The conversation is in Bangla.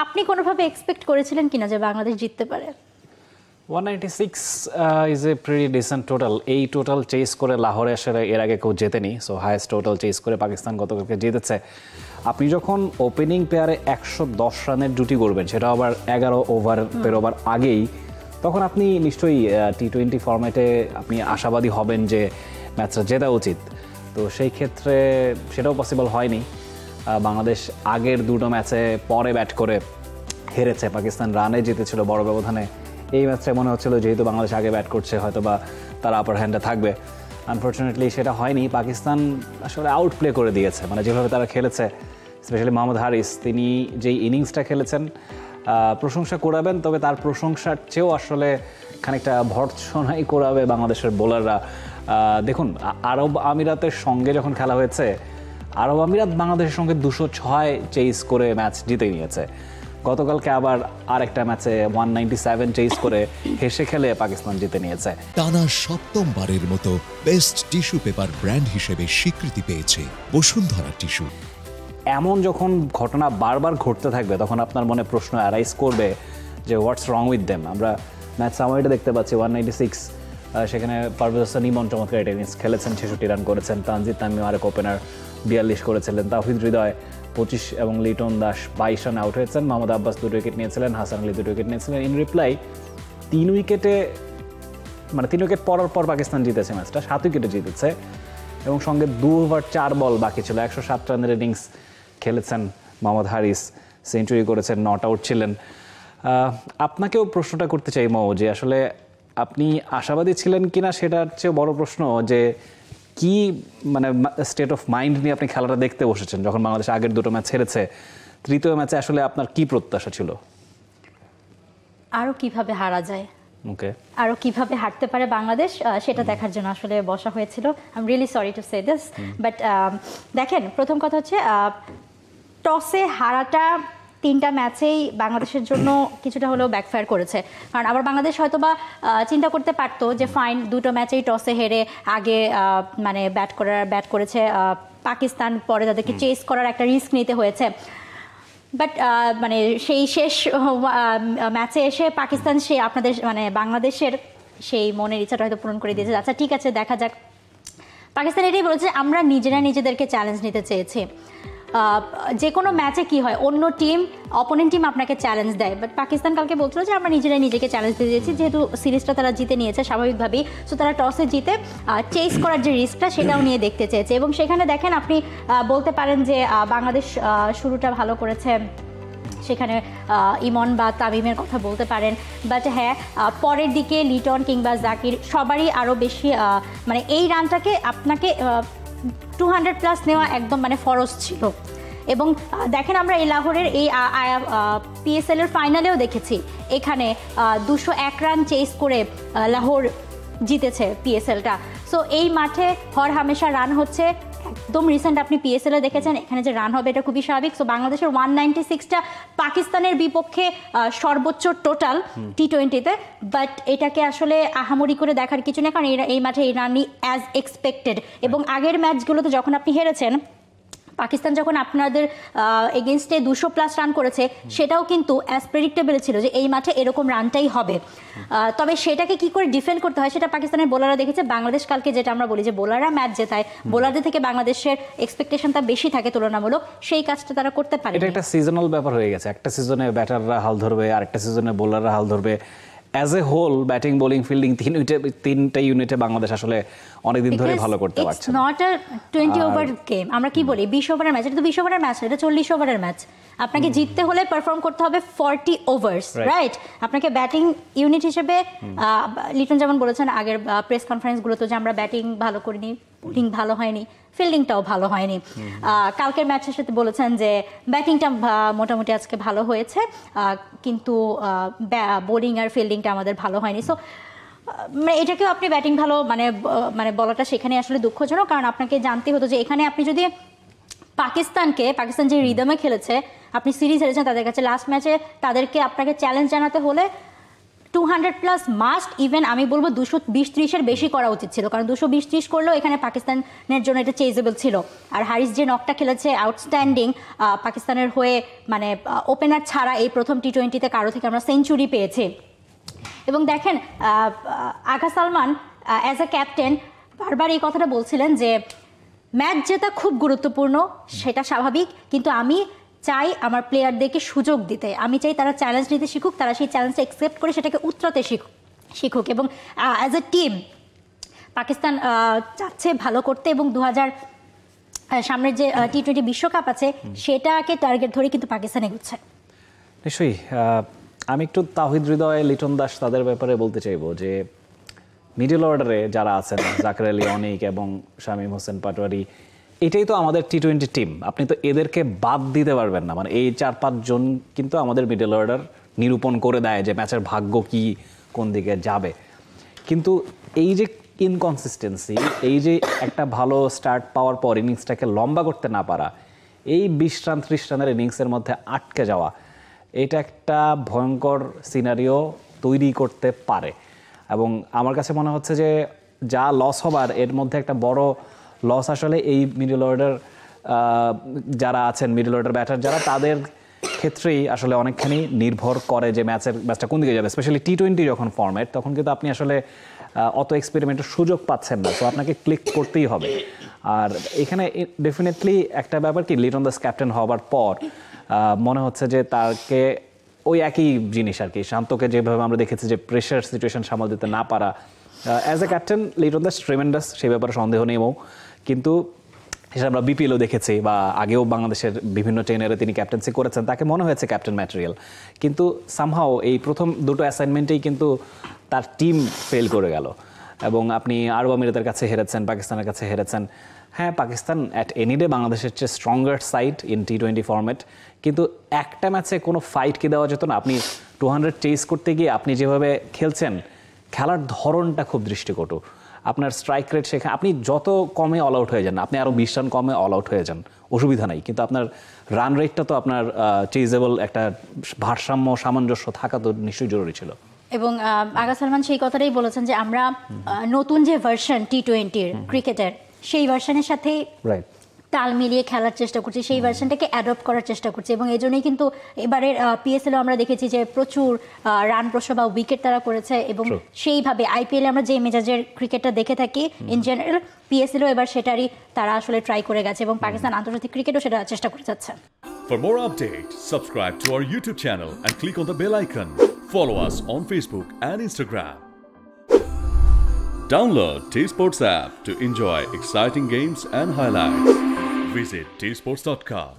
আপনি কোনোভাবে এক্সপেক্ট করেছিলেন কিনা যে বাংলাদেশ জিততে পারে? 196 is a pretty decent total. এই টোটাল চেস করে লাহোরে আসলে এর আগে কেউ জেতেনি, সো হাইয়েস্ট টোটাল চেস করে পাকিস্তান গতকালকে জিতেছে। আপনি যখন ওপেনিং পেয়ারে 110 রানের জুটি করবেন, সেটা আবার 11 ওভার পেরোবার আগেই, তখন আপনি নিশ্চয়ই টি-20 ফরম্যাটে আপনি আশাবাদী হবেন যে ম্যাচটা জেতা উচিত। তো সেই ক্ষেত্রে সেটাও পসিবল হয়নি। বাংলাদেশ আগের দুটো ম্যাচে পরে ব্যাট করে হেরেছে, পাকিস্তান রানে জিতেছিল বড় ব্যবধানে। এই ম্যাচটা মনে হচ্ছিল যেহেতু বাংলাদেশ আগে ব্যাট করছে হয়তো বা তারা আপার হ্যান্ডে থাকবে। আনফর্চুনেটলি সেটা হয়নি, পাকিস্তান আসলে আউট প্লে করে দিয়েছে। মানে যেভাবে তারা খেলেছে, স্পেশালি মোহাম্মদ হারিস, তিনি যেই ইনিংসটা খেলেছেন প্রশংসা করাবেন, তবে তার প্রশংসার চেয়েও আসলে খানিকটা ভর্ৎসনাই করাবে বাংলাদেশের বোলাররা। দেখুন, আরব আমিরাতের সঙ্গে যখন খেলা হয়েছে, আরব আমিরাত বাংলাদেশের সঙ্গে 206 চেস করে ম্যাচ জিতে নিয়েছে। গতকালকে আবার আরেকটা ম্যাচে 197 চেস করে হেসে খেলে পাকিস্তান জিতে নিয়েছে। টানা সপ্তমবারের মতো বেস্ট টিস্যু পেপার ব্র্যান্ড হিসেবে স্বীকৃতি পেয়েছে বসুন্ধরা টিস্যু। এমন যখন ঘটনা বারবার ঘটতে থাকবে, তখন আপনার মনে প্রশ্ন অ্যারাইজ করবে যে হোয়াটস রং উইথ দেম। আমরা ম্যাচ সামারিটা দেখতে পাচ্ছি 196, সেখানে পারভেজ হোসেন ইমন চমৎকার একটা ইনিংস খেলেছেন, 66 রান করেছেন। তানজিদ তামিম আরেক ওপেনার 42 করেছিলেন। তাওহিদ হৃদয় 25 এবং লিটন দাস 22 রানে আউট হয়েছেন। মোহাম্মদ আব্বাস 2 উইকেট নিয়েছিলেন, হাসান আলী 2 উইকেট নিয়েছিলেন। ইন রিপ্লাই 3 উইকেট পরার পর পাকিস্তান জিতেছে ম্যাচটা, 7 উইকেটে জিতেছে এবং সঙ্গে 2 ওভার 4 বল বাকি ছিল। 107 রানের ইনিংস খেলেছেন মোহাম্মদ হারিস, সেঞ্চুরি করেছেন, নট আউট ছিলেন। আপনাকেও প্রশ্নটা করতে চাই মৌ, যে আসলে আপনি আশাবাদী ছিলেন কিনা সেটার চেয়ে বড় প্রশ্ন যে কি মানে স্টেট অফ মাইন্ড নিয়ে আপনি খেলাটা দেখতে বসেছেন যখন বাংলাদেশ আগের দুটো ম্যাচ হেরেছে, তৃতীয় ম্যাচে আসলে আপনার কি প্রত্যাশা ছিল? আরও কিভাবে হারা যায়, ওকে, আরও কিভাবে হারতে পারে বাংলাদেশ, সেটা দেখার জন্য আসলে বসা হয়েছিল। I am really sorry to say this, but দেখেন, প্রথম কথা হচ্ছে টসে হারাটা 3টা ম্যাচেই বাংলাদেশের জন্য কিছুটা হলেও ব্যাকফায়ার করেছে। কারণ আবার বাংলাদেশ হয়তো বা চিন্তা করতে পারতো যে ফাইন, দুটো ম্যাচেই টসে হেরে আগে মানে ব্যাট করেছে পাকিস্তান, পরে তাদেরকে চেস করার একটা রিস্ক নিতে হয়েছে। বাট মানে সেই শেষ ম্যাচে এসে পাকিস্তান আপনাদের মানে বাংলাদেশের সেই মনের ইচ্ছাটা হয়তো পূরণ করে দিয়েছে। আচ্ছা ঠিক আছে, দেখা যাক। পাকিস্তান এটাই বলেছে, আমরা নিজেরা নিজেদেরকে চ্যালেঞ্জ নিতে চেয়েছি। যে কোনো ম্যাচে কি হয়, অন্য টিম, অপোনেন্ট টিম আপনাকে চ্যালেঞ্জ দেয়, বাট পাকিস্তান কালকে বলছিল যে আমরা নিজেরাই নিজেকে চ্যালেঞ্জ দিতে চেয়েছি। যেহেতু সিরিজটা তারা জিতে নিয়েছে স্বাভাবিকভাবেই, সো তারা টসে জিতে চেস করার যে রিস্কটা সেটাও নিয়ে দেখতে চেয়েছে। এবং সেখানে দেখেন, আপনি বলতে পারেন যে বাংলাদেশ শুরুটা ভালো করেছে, সেখানে ইমন বা তামিমের কথা বলতে পারেন। বাট হ্যাঁ, পরের দিকে লিটন কিংবা জাকির সবারই আরও বেশি মানে এই রানটাকে আপনাকে 200+ নেওয়া একদম মানে ফরজ ছিল। এবং দেখেন, আমরা এই লাহোরের এই পিএসএল-এর ফাইনালেও দেখেছি, এখানে 201 রান চেস করে লাহোর জিতেছে পিএসএলটা। সো এই মাঠে হর হামেশা রান হচ্ছে, একদম রিসেন্ট আপনি পিএসএল-এ দেখেছেন এখানে যে রান হবে এটা খুবই স্বাভাবিক। সো বাংলাদেশের 196টা পাকিস্তানের বিপক্ষে সর্বোচ্চ টোটাল টি-20-তে, বাট এটাকে আসলে আহামরি করে দেখার কিছু নেই, কারণ এই মাঠে এই রানই অ্যাজ এক্সপেক্টেড। এবং আগের ম্যাচগুলোতে যখন আপনি হেরেছেন, পাকিস্তান যখন আপনাদের এগেনস্টে 200+ রান করেছে, সেটাও কিন্তু অ্যাজ প্রেডিক্টেবল ছিল যে এই মাঠে এরকম রানটাই হবে। তবে সেটাকে কি করে ডিফেন্ড করতে হয় সেটা পাকিস্তানের বোলাররা দেখেছে। বাংলাদেশ কালকে যেটা আমরা বলি যে বোলাররা ম্যাচ জেতায়, বোলারদের থেকে বাংলাদেশের এক্সপেকটেশনটা বেশি থাকে তুলনামূলক, সেই কাজটা তারা করতে পারে। এটা একটা সিজনাল ব্যাপার হয়ে গেছে, একটা সিজনে ব্যাটাররা হাল ধরবে, আরেকটা সিজনে বোলাররা হাল ধরবে। As a whole batting, bowling, fielding তিনটা ইউনিটে বাংলাদেশ আসলে অনেকদিন ধরে ভালো করতে পারছে না। Not a 20 over game. আমরা কি বলি 20 ওভারের ম্যাচ, এটা তো 20 ওভারের ম্যাচ, এটা 40 ওভারের ম্যাচ। আপনাকে জিততে হলে পারফর্ম করতে হবে 40 ওভার্স, রাইট? আপনাকে ব্যাটিং ইউনিট হিসেবে, লিটন যেমন বলেছেন আগের প্রেস কনফারেন্সগুলোতে যে আমরা ব্যাটিং ভালো করিনি, বোলিং ভালো হয়নি, ফিল্ডিংটাও ভালো হয়নি। কালকের ম্যাচের সাথে বলেছেন যে ব্যাটিংটা মোটামুটি আজকে ভালো হয়েছে, কিন্তু বোলিং আর ফিল্ডিংটা আমাদের ভালো হয়নি। সো মানে এটাকেও আপনি ব্যাটিং ভালো মানে বলাটা সেখানে আসলে দুঃখজনক, কারণ আপনাকে জানতে হতো যে এখানে আপনি যদি পাকিস্তান যে রিদমে খেলেছে, আপনি সিরিজ হেরেছেন তাদের কাছে, লাস্ট ম্যাচে তাদেরকে আপনাকে চ্যালেঞ্জ জানাতে হলে 200+ মাস্ট, ইভেন আমি বলবো 220-30 বেশি করা উচিত ছিল, কারণ 220-30 করলেও এখানে পাকিস্তানের জন্য এটা চেজেবল ছিল। আর হারিস যে নকটা খেলেছে আউটস্ট্যান্ডিং, পাকিস্তানের হয়ে মানে ওপেনার ছাড়া এই প্রথম টি-20তে কারো থেকে আমরা সেঞ্চুরি পেয়েছি। এবং দেখেন আগা সালমান অ্যাজ এ ক্যাপ্টেন বারবার এই কথাটা বলছিলেন যে ম্যাচ জেতা খুব গুরুত্বপূর্ণ, সেটা স্বাভাবিক, কিন্তু আমি চাই আমার প্লেয়ারদেরকে সুযোগ দিতে, আমি চাই তারা চ্যালেঞ্জ নিতে শিখুক, তারা সেই চ্যালেঞ্জটা অ্যাকসেপ্ট করে সেটাকে উতরাতে শিখুক। এবং অ্যাজ এ টিম পাকিস্তান চাচ্ছে ভালো করতে, এবং সামনের যে টি-20 বিশ্বকাপ আছে সেটাকে টার্গেট ধরে কিন্তু পাকিস্তান এগুচ্ছে। নিশ্চয়ই। আমি একটু তাওহিদ হৃদয়, লিটন দাস তাদের ব্যাপারে বলতে চাইবো যে মিডল অর্ডারে যারা আছেন জাকের আলী অনিক এবং শামীম হোসেন পাটোয়ারি, এটাই তো আমাদের টি-20 টিম। আপনি তো এদেরকে বাদ দিতে পারবেন না। মানে এই 4-5 জন কিন্তু আমাদের মিডল অর্ডার নিরূপণ করে দেয় যে ম্যাচের ভাগ্য কি কোন দিকে যাবে। কিন্তু এই যে ইনকনসিস্টেন্সি, এই যে একটা ভালো স্টার্ট পাওয়ার পর ইনিংসটাকে লম্বা করতে না পারা, এই 20 রান 30 রানের ইনিংসের মধ্যে আটকে যাওয়া, এটা একটা ভয়ঙ্কর সিনারিও তৈরি করতে পারে। এবং আমার কাছে মনে হচ্ছে যে যা লস হবার এর মধ্যে একটা বড় লস আসলে এই মিডল অর্ডার যারা আছেন, মিডল অর্ডার ব্যাটার যারা, তাদের ক্ষেত্রেই আসলে অনেকখানি নির্ভর করে যে ম্যাচটা কোন দিকে যাবে। স্পেশালি টি-20 যখন ফরম্যাট, তখন কিন্তু আপনি আসলে অত এক্সপেরিমেন্টের সুযোগ পাচ্ছেন না, তো আপনাকে ক্লিক করতেই হবে। আর এখানে ডেফিনেটলি একটা ব্যাপার কি, লিটন দাস ক্যাপ্টেন হওয়ার পর মনে হচ্ছে যে তাকে ওই একই জিনিস আর কি, শান্তকে যেভাবে আমরা দেখেছি যে প্রেশার সিচুয়েশন সামাল দিতে না পারা, as a captain Liton Das tremendous, সেই ব্যাপারে সন্দেহ নেই। কিন্তু সেটা আমরা বিপিএলও দেখেছি বা আগেও বাংলাদেশের বিভিন্ন ট্রেনারে তিনি ক্যাপ্টেন্সি করেছেন, তাকে মনে হয়েছে ক্যাপ্টেন ম্যাটেরিয়াল। কিন্তু সামহাও এই প্রথম দুটো অ্যাসাইনমেন্টেই কিন্তু তার টিম ফেল করে গেল। এবং আপনি আরব আমিরাতের কাছে হেরেছেন, পাকিস্তানের কাছে হেরেছেন। হ্যাঁ, পাকিস্তান অ্যাট এনি ডে বাংলাদেশের চেয়ে স্ট্রঙ্গার সাইড ইন টি-20 ফরম্যাট, কিন্তু একটা ম্যাচে কোনো ফাইট কি দেওয়া যেত না? আপনি 200 চেস করতে গিয়ে আপনি যেভাবে খেলছেন, খেলার ধরনটা খুব দৃষ্টিকটু। আপনার স্ট্রাইক রেট সেখানে আপনি যত কমে অল আউট হয়ে যান, আপনি আরও 20 রান কমে অল আউট হয়ে যান, অসুবিধা নাই, কিন্তু আপনার রান রেটটা তো আপনার চেজেবল, একটা ভারসাম্য সামঞ্জস্য থাকা তো নিশ্চয়ই জরুরি ছিল। এবং আগা সালমান সেই কথাটাই বলেছেন যে আমরা নতুন যে ভার্সন টি-20 ক্রিকেটের, সেই ভার্সনের সাথে তাল মিলিয়ে খেলার চেষ্টা করছি, সেই ভার্সনটাকে অ্যাডপ্ট করার চেষ্টা করছি। এবং এই জন্যই কিন্তু এবারের পিএসএলও আমরা দেখেছি যে প্রচুর রান প্রসব বা উইকেট তারা করেছে। এবং সেইভাবে আইপিএলে আমরা যে মেজাজের ক্রিকেটটা দেখে থাকি ইন জেনারেল, পিএসএলও এবার সেটারই তারা আসলে ট্রাই করে গেছে, এবং পাকিস্তান আন্তর্জাতিক ক্রিকেটও সেটা চেষ্টা করে যাচ্ছে। For more updates, subscribe to our YouTube channel and click on the bell icon. Follow us on Facebook and Instagram. Download T-Sports app to enjoy exciting games and highlights. Visit tsports.com.